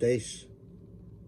23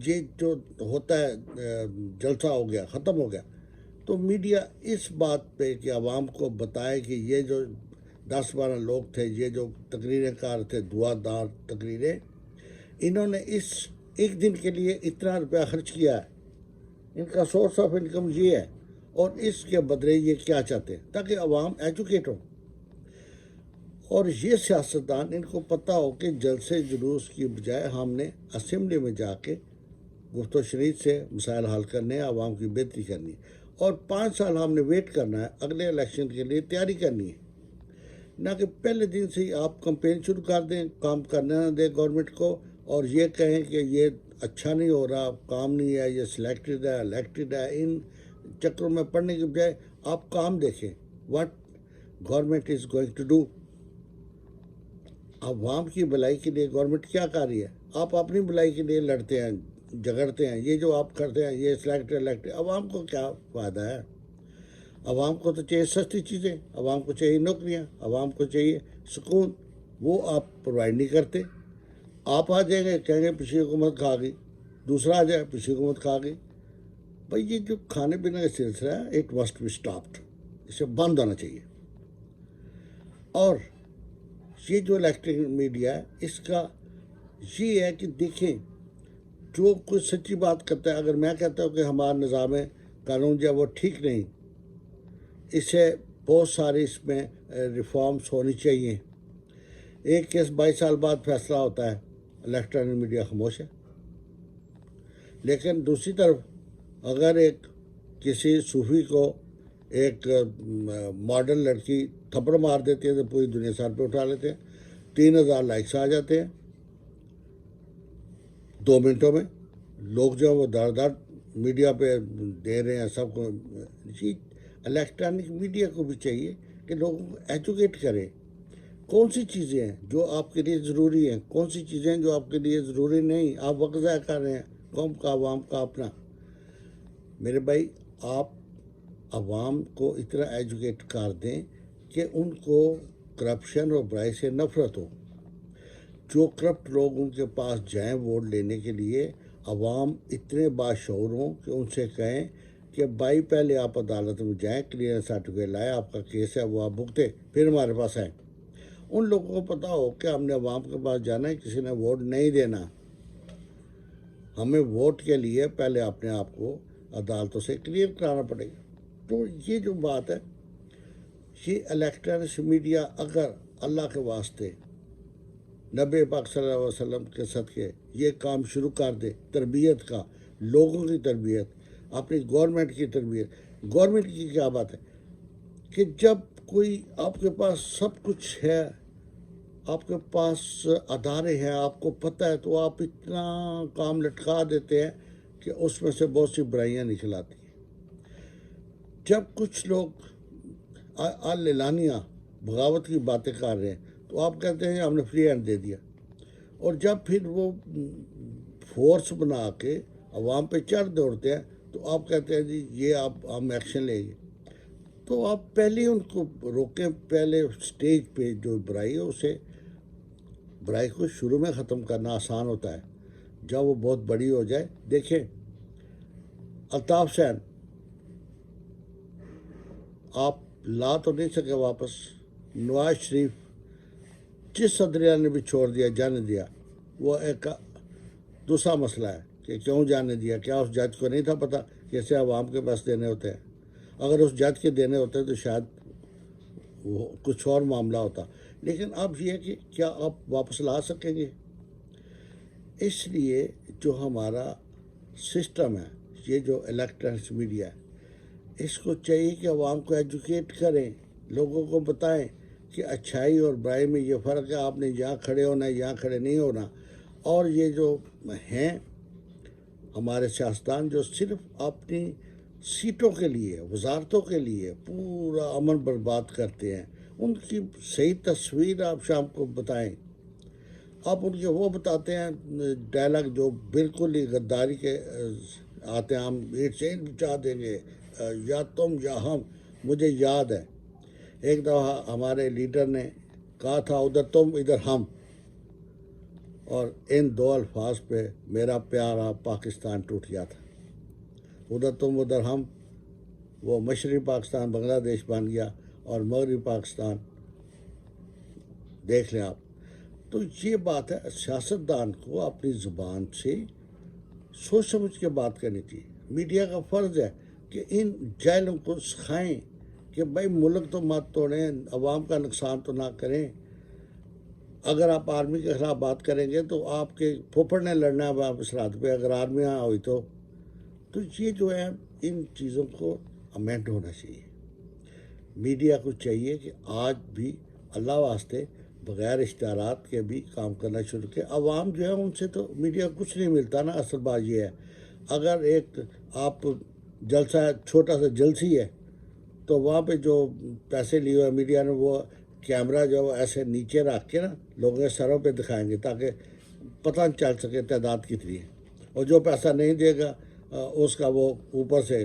یہ جو ہوتا ہے جلسہ ہو گیا، ختم ہو گیا، تو میڈیا اس بات پہ کہ عوام کو بتائے کہ یہ جو 10-12 لوگ تھے، یہ جو تقریریں کار تھے، دعا دار تقریریں، انہوں نے اس ایک دن کے لیے اتنا روپیہ خرچ کیا ہے، ان کا سورس آف انکم یہ ہے، اور اس کے بدلے یہ کیا چاہتے ہیں، تاکہ عوام ایجوکیٹ ہو، اور یہ سیاستدان ان کو پتہ ہو کہ جلسے جلوس کی بجائے ہم نے اسمبلی میں جا کے گفت و شنید سے مسائل حل کرنے ہیں، عوام کی بہتری کرنی ہے، اور 5 سال ہم نے ویٹ کرنا ہے، اگلے الیکشن کے لیے تیاری کرنی ہے، نہ کہ پہلے دن سے ہی آپ کمپین شروع کر دیں، کام کرنے نہ دیں گورنمنٹ کو، اور یہ کہیں کہ یہ اچھا نہیں ہو رہا، کام نہیں ہے، یہ سلیکٹڈ ہے، الیکٹڈ ہے، ان چکروں میں پڑھنے کی بجائے آپ کام دیکھیں، what government is going to do. عوام کی بھلائی کے لیے گورنمنٹ کیا کر رہی ہے؟ آپ اپنی بھلائی کے لیے لڑتے ہیں، جھگڑتے ہیں، یہ جو آپ کرتے ہیں، یہ سلیکٹ الیکٹ، عوام کو کیا فائدہ ہے؟ عوام کو تو چاہیے سستی چیزیں، عوام کو چاہیے نوکریاں، عوام کو چاہیے سکون، وہ آپ پرووائڈ نہیں کرتے. آپ آ جائیں گے، کہیں گے پچھلی حکومت کھا گئی، دوسرا آ جائے پچھلی حکومت کھا گئی. بھائی یہ جو کھانے پینے کا سلسلہ ہے، اٹ مسٹ بی اسٹاپڈ، اسے بند ہونا چاہیے. اور یہ جو الیکٹرک میڈیا ہے، اس کا یہ ہے کہ دیکھیں، جو کچھ سچی بات کرتا ہے، اگر میں کہتا ہوں کہ ہمارا نظام قانون جو ہے وہ ٹھیک نہیں، اسے بہت سارے اس میں ریفارمز ہونی چاہیے، ایک کیس 22 سال بعد فیصلہ ہوتا ہے، الیکٹرانک میڈیا خاموش ہے. لیکن دوسری طرف اگر ایک کسی صوفی کو ایک ماڈل لڑکی تھپڑ مار دیتی ہے تو پوری دنیا سر پہ اٹھا لیتے ہیں، 3000 لائکس آ جاتے ہیں 2 منٹوں میں، لوگ جو وہ دار دار میڈیا پہ دے رہے ہیں سب کو. جی الیکٹرانک میڈیا کو بھی چاہیے کہ لوگوں کو ایجوکیٹ کرے، کون سی چیزیں ہیں جو آپ کے لیے ضروری ہیں، کون سی چیزیں جو آپ کے لیے ضروری نہیں، آپ وقت ضائع کر رہے ہیں قوم کا، عوام کا اپنا. میرے بھائی، آپ عوام کو اتنا ایجوکیٹ کر دیں کہ ان کو کرپشن اور برائی سے نفرت ہو. جو کرپٹ لوگ ان کے پاس جائیں ووٹ لینے کے لیے، عوام اتنے باشعور ہوں کہ ان سے کہیں کہ بھائی پہلے آپ عدالت میں جائیں، کلیئرنس سرٹیفکیٹ لائیں، آپ کا کیس ہے وہ آپ بھگتیں، پھر ہمارے پاس آئیں. ان لوگوں کو پتہ ہو کہ ہم نے عوام کے پاس جانا ہے، کسی نے ووٹ نہیں دینا، ہمیں ووٹ کے لیے پہلے اپنے آپ کو عدالتوں سے کلیئر کرانا پڑے گا. تو یہ جو بات ہے، یہ الیکٹرانک میڈیا اگر اللہ کے واسطے نبی پاک صلی اللہ علیہ وسلم کے صدقے یہ کام شروع کر دے، تربیت کا، لوگوں کی تربیت، اپنی گورنمنٹ کی تربیت. گورنمنٹ کی کیا بات ہے کہ جب کوئی آپ کے پاس سب کچھ ہے، آپ کے پاس ادارے ہیں، آپ کو پتہ ہے، تو آپ اتنا کام لٹکا دیتے ہیں کہ اس میں سے بہت سی برائیاں نکل آتی ہیں. جب کچھ لوگ اعلانیہ بغاوت کی باتیں کر رہے ہیں تو آپ کہتے ہیں ہم نے فری ہینڈ دے دیا، اور جب پھر وہ فورس بنا کے عوام پہ چڑھ دوڑتے ہیں تو آپ کہتے ہیں جی یہ ہم ایکشن لیں گے. تو آپ پہلے ان کو روکیں، پہلے سٹیج پہ جو برائی ہے اسے، برائی کو شروع میں ختم کرنا آسان ہوتا ہے، جب وہ بہت بڑی ہو جائے. دیکھیں الطاف حسین آپ لا تو نہیں سکے واپس، نواز شریف جس عدلیہ نے بھی چھوڑ دیا، جانے دیا، وہ ایک دوسرا مسئلہ ہے کہ کیوں جانے دیا، کیا اس جج کو نہیں تھا پتہ کہ اسے عوام کے پاس دینے ہوتے ہیں؟ اگر اس جج کے دینے ہوتے تو شاید وہ کچھ اور معاملہ ہوتا. لیکن اب یہ ہے کہ کیا آپ واپس لا سکیں گے؟ اس لیے جو ہمارا سسٹم ہے، یہ جو الیکٹرانک میڈیا ہے، اس کو چاہیے کہ عوام کو ایجوکیٹ کریں، لوگوں کو بتائیں کہ اچھائی اور برائی میں یہ فرق ہے، آپ نے یہاں کھڑے ہونا ہے، یہاں کھڑے نہیں ہونا. اور یہ جو ہیں ہمارے سیاستدان جو صرف اپنی سیٹوں کے لیے، وزارتوں کے لیے پورا امن برباد کرتے ہیں، ان کی صحیح تصویر آپ شام کو بتائیں. آپ ان کے وہ بتاتے ہیں ڈائلاگ جو بالکل ہی غداری کے آتے ہیں، ہم ایٹ سے بچا دیں گے، یا تم یا ہم. مجھے یاد ہے ایک دفعہ ہمارے لیڈر نے کہا تھا ادھر تم ادھر ہم، اور ان دو الفاظ پہ میرا پیارا پاکستان ٹوٹ گیا تھا. ادھر تم ادھر ہم، وہ مشرقی پاکستان بنگلہ دیش بن گیا اور مغربی پاکستان دیکھ لیں آپ. تو یہ بات ہے، سیاستدان کو اپنی زبان سے سوچ سمجھ کے بات کرنی چاہیے. میڈیا کا فرض ہے کہ ان جاہلوں کو سکھائیں کہ بھائی ملک تو مت توڑیں، عوام کا نقصان تو نہ کریں. اگر آپ آرمی کے خلاف بات کریں گے تو آپ کے پھوپھڑ نے لڑنا ہے وہاں پہ سرحد پہ، اگر آرمی یہاں ہوئی تو یہ جو ہے ان چیزوں کو امینڈ ہونا چاہیے. میڈیا کو چاہیے کہ آج بھی اللہ واسطے بغیر اشتہارات کے بھی کام کرنا شروع کرے. عوام جو ہے ان سے تو میڈیا کچھ نہیں ملتا نا. اصل بات یہ ہے، اگر ایک آپ جلسہ چھوٹا سا جلسی ہے تو وہاں پہ جو پیسے لیے ہوئے میڈیا نے وہ کیمرہ جو ایسے نیچے رکھ کے نا لوگوں کے سروں پہ دکھائیں گے تاکہ پتہ چل سکے تعداد کتنی ہے. اور جو پیسہ نہیں دے گا اس کا وہ اوپر سے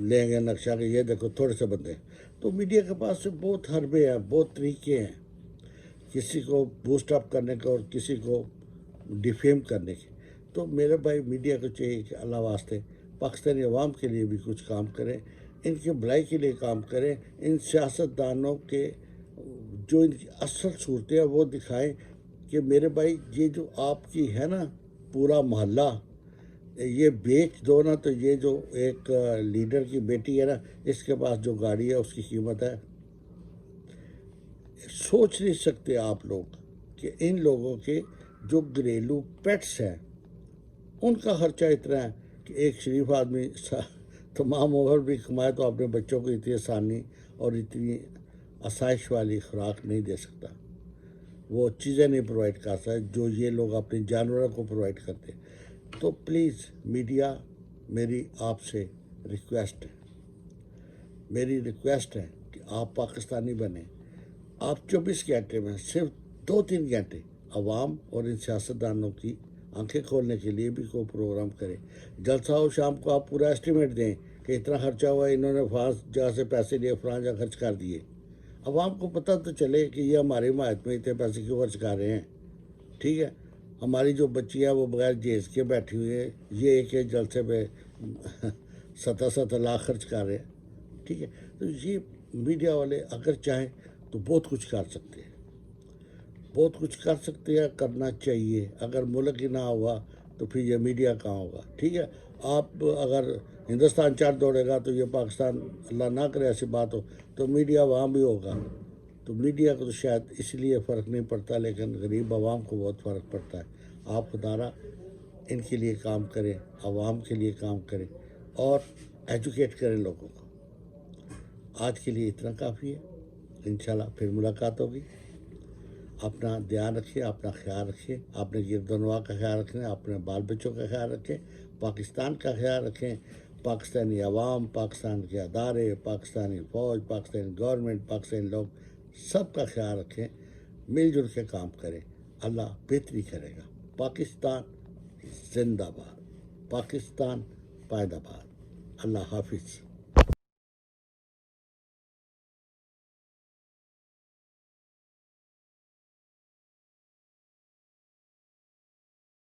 لیں گے نقشہ کہ یہ دیکھو تھوڑے سے بندے. تو میڈیا کے پاس سے بہت حربے ہیں، بہت طریقے ہیں کسی کو بوسٹ اپ کرنے کے اور کسی کو ڈیفیم کرنے کے. تو میرے بھائی میڈیا کو چاہیے کہ اللہ واسطے پاکستانی عوام کے لیے بھی کچھ کام کریں، ان کی بھلائی کے لیے کام کریں. ان سیاستدانوں کے جو ان کی اصل صورتیں ہیں وہ دکھائیں کہ میرے بھائی یہ جو آپ کی ہے نا پورا محلہ یہ بیچ دو نا، تو یہ جو ایک لیڈر کی بیٹی ہے نا اس کے پاس جو گاڑی ہے اس کی قیمت ہے. سوچ نہیں سکتے آپ لوگ کہ ان لوگوں کے جو گھریلو پیٹس ہیں ان کا خرچہ اتنا ہے کہ ایک شریف آدمی تمام عمر بھی کمائے تو اپنے بچوں کو اتنی آسانی اور اتنی آسائش والی خوراک نہیں دے سکتا، وہ چیزیں نہیں پرووائڈ کر سکتا جو یہ لوگ اپنے جانوروں کو پرووائڈ کرتے. تو پلیز میڈیا، میری آپ سے ریکویسٹ ہے، میری ریکویسٹ ہے کہ آپ پاکستانی بنیں. آپ 24 گھنٹے میں صرف 2-3 گھنٹے عوام اور ان سیاستدانوں کی آنکھیں کھولنے کے لیے بھی کوئی پروگرام کریں. جلسہ ہو شام کو آپ پورا اسٹیمیٹ دیں کہ اتنا خرچہ ہوا، انہوں نے فلاں جگہ سے پیسے لیے، فلاں جگہ خرچ کر دیے. عوام کو پتہ تو چلے کہ یہ ہماری حمایت میں اتنے پیسے کیوں خرچ کر رہے ہیں. ٹھیک ہے، ہماری جو بچی ہے وہ بغیر جہیز کے بیٹھی ہوئی ہے، یہ ایک جلسے پہ 7 لاکھ خرچ کر رہے ہیں. ٹھیک ہے، تو یہ میڈیا والے اگر چاہیں تو بہت کچھ کر سکتے ہیں، بہت کچھ کر سکتے ہیں، کرنا چاہیے. اگر ملک ہی نہ ہوا تو پھر یہ میڈیا کہاں ہوگا. ٹھیک ہے، آپ اگر ہندوستان چل دوڑے گا تو یہ پاکستان، اللہ نہ کرے ایسی بات ہو، تو میڈیا وہاں بھی ہوگا. تو میڈیا کو تو شاید اس لیے فرق نہیں پڑتا، لیکن غریب عوام کو بہت فرق پڑتا ہے. آپ خدارہ ان کے لیے کام کریں، عوام کے لیے کام کریں اور ایجوکیٹ کریں لوگوں کو. آج کے لیے اتنا کافی ہے، انشاءاللہ پھر ملاقات ہوگی. اپنا دھیان رکھیں، اپنا خیال رکھیں، اپنے گرد و نواح کا خیال رکھیں، اپنے بال بچوں کا خیال رکھیں، پاکستان کا خیال رکھیں، پاکستانی عوام، پاکستان کے ادارے، پاکستانی فوج، پاکستانی گورنمنٹ، پاکستانی لوگ سب کا خیال رکھیں. مل جل کے کام کریں، اللہ بہتری کرے گا. پاکستان زندہ باد، پاکستان پائیدہ باد. اللہ حافظ.